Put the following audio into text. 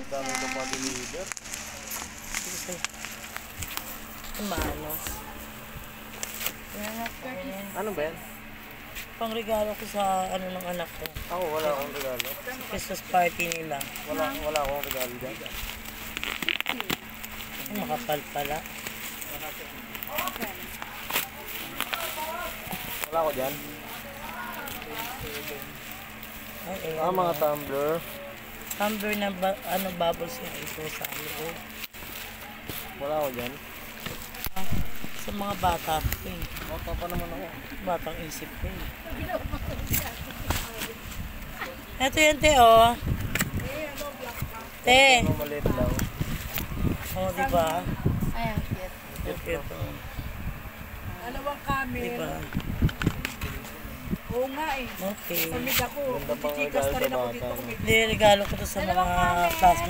Dami ito pa deliver. Ano? Ano ba yan? Pang regalo ko sa ano ng anak ko. Ako wala akong regalo. Christmas party nila. Wala akong regalo dyan. Makapal pala. Wala ako dyan. Ay, Mga tumbler. Tumbler na bubbles na ito sa loob. Wala ako dyan. Sa mga bata ko eh. Bata pa naman ako. Batang isip ko eh. Ito yan, te, oh. Te. Ano maliit lang. Oh, diba? Ayan, cute. Cute, oh. Dalawang kami. Diba? Oo nga eh. Okay. Pamig ako. Ganda pang Chichikas regalo na rin sa ako bata. dito. Hindi, regalo ko to sa mga classmates.